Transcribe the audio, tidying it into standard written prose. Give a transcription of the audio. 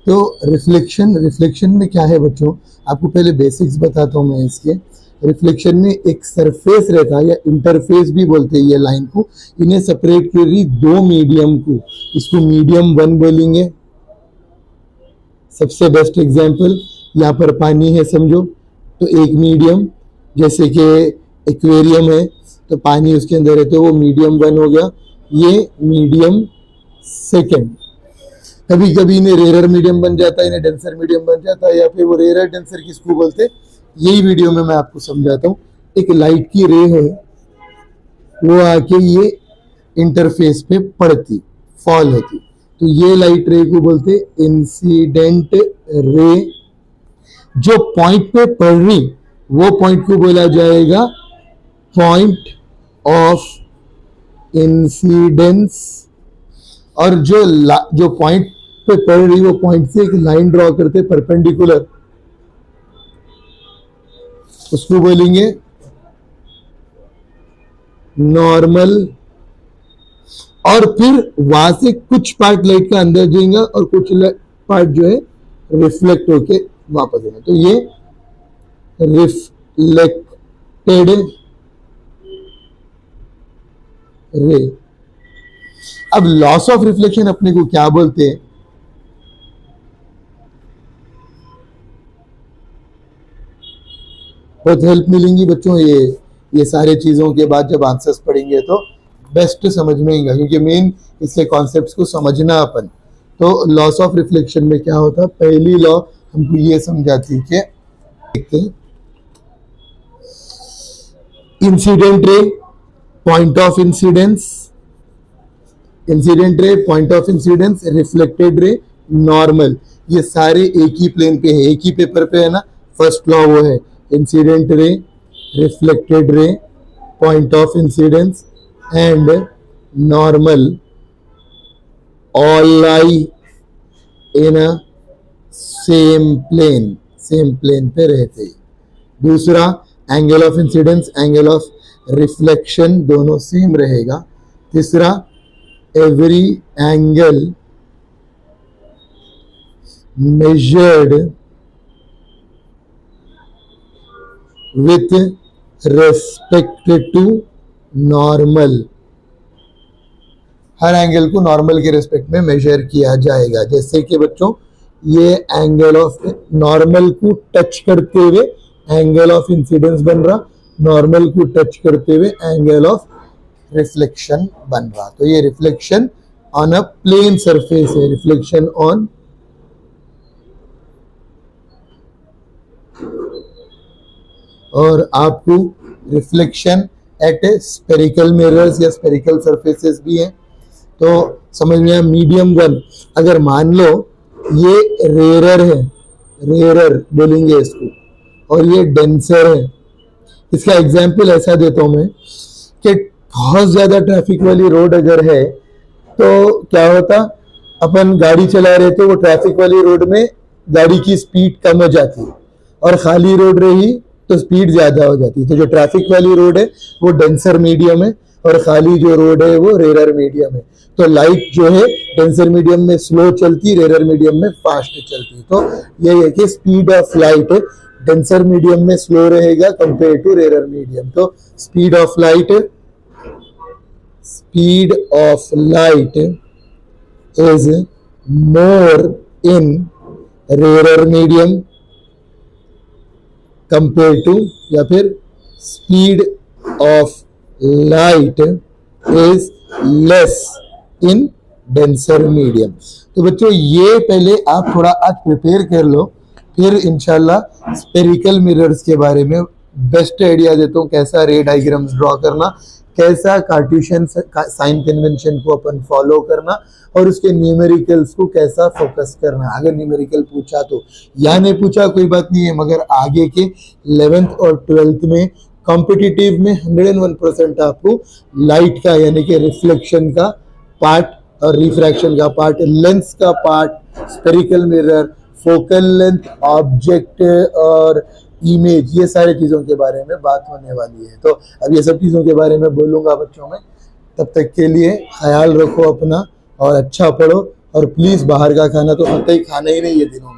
तो reflection reflection में क्या है बच्चों, आपको पहले बेसिक्स बताता हूँ मैं इसके। रिफ्लेक्शन में एक सरफेस रहता है या इंटरफेस भी बोलते हैं ये लाइन को, इन्हें सेपरेट करी दो मीडियम को, इसको मीडियम वन बोलेंगे। सबसे बेस्ट एग्जांपल यहाँ पर पानी है समझो, तो एक मीडियम जैसे कि एक्वेरियम है तो पानी उसके अंदर है तो वो मीडियम वन हो गया, ये मीडियम सेकेंड। कभी कभी इन्हें रेयर मीडियम बन जाता है, इन्हें डेंसर मीडियम बन जाता है, या फिर वो रेयर डेंसर किसको बोलते हैं यही वीडियो में मैं आपको समझाता हूँ। एक लाइट की रे है, वो आके ये इंटरफेस पे पड़ती, फॉल होती, तो ये लाइट रे को बोलते इंसिडेंट रे। जो पॉइंट पे पड़ रही वो पॉइंट को बोला जाएगा पॉइंट ऑफ इंसिडेंस, और जो पॉइंट पे पड़ रही वो पॉइंट से एक लाइन ड्रॉ करते परपेंडिकुलर, उसको बोलेंगे नॉर्मल। और फिर वहां से कुछ पार्ट लाइट का अंदर जाएगा और कुछ पार्ट जो है रिफ्लेक्ट होके वापस आएगा, तो ये रिफ्लेक्टेड रे। अब लॉस ऑफ रिफ्लेक्शन अपने को क्या बोलते हैं, बहुत हेल्प मिलेंगी बच्चों ये सारे चीजों के बाद जब आंसर्स पढ़ेंगे तो बेस्ट समझ में आएगा, क्योंकि मेन इसके कॉन्सेप्ट्स को समझना अपन। तो लॉस ऑफ रिफ्लेक्शन में क्या होता है, पहली लॉ हमको ये समझाती है कि देखते हैं, incident ray point of incidence, incident ray point of incidence, reflected ray normal, ये सारे एक ही प्लेन पे है, एक ही पेपर पे है ना। फर्स्ट लॉ वो है incident ray, reflected ray, point of incidence and normal all lie in a same plane पे रहते। दूसरा angle of incidence, angle of reflection दोनों सेम रहेगा। तीसरा every angle measured with respect to normal, हर angle को नॉर्मल के respect में मेजर किया जाएगा। जैसे कि बच्चों ये एंगल ऑफ नॉर्मल को टच करते हुए एंगल ऑफ इंसिडेंस बन रहा, नॉर्मल को टच करते हुए एंगल ऑफ रिफ्लेक्शन बन रहा। तो ये reflection on a plane surface है, रिफ्लेक्शन ऑन और आपको रिफ्लेक्शन एट स्पेरिकल मिरर्स या स्पेरिकल सरफेसेस भी हैं। तो समझ में आया मीडियम वन, अगर मान लो ये रेयरर है, रेयरर बोलेंगे इसको, और ये डेंसर है। इसका एग्जाम्पल ऐसा देता हूं मैं कि बहुत ज्यादा ट्रैफिक वाली रोड अगर है तो क्या होता, अपन गाड़ी चला रहे थे, वो ट्रैफिक वाली रोड में गाड़ी की स्पीड कम हो जाती है, और खाली रोड रही तो स्पीड ज्यादा हो जाती है। तो जो ट्रैफिक वाली रोड है वो डेंसर मीडियम है, और खाली जो रोड है वो रेयर मीडियम है। तो लाइट जो है डेंसर मीडियम में स्लो चलती, रेयर मीडियम में फास्ट चलती। तो ये है कि speed of light denser medium में स्लो रहेगा कंपेयर टू रेयर मीडियम। तो speed of light is more in rare medium compare to, या फिर speed of light is less in denser medium. तो बच्चों ये पहले आप थोड़ा आज प्रिपेयर कर लो, फिर इंशाल्लाह स्पेरिकल मिरर्स के बारे में बेस्ट आइडिया देता हूँ, कैसा रे डायग्राम्स ड्रॉ करना, कैसा कार्टेशियन साइन कन्वेंशन को अपन फॉलो करना, और उसके न्यूमेरिकल्स को कैसा फोकस करना। अगर न्यूमेरिकल पूछा तो, या नहीं पूछा कोई बात नहीं है, मगर आगे के 11th और 12th में कॉम्पिटिटिव में 101% आपको लाइट का यानी कि रिफ्लेक्शन का पार्ट और रिफ्रैक्शन का पार्ट, लेंस का part, spherical mirror, focal length, object और इमेज, ये सारी चीज़ों के बारे में बात होने वाली है। तो अब ये सब चीज़ों के बारे में बोलूँगा बच्चों में। तब तक के लिए ख्याल रखो अपना और अच्छा पढ़ो और प्लीज बाहर का खाना तो कतई खाना ही नहीं है दिनों में।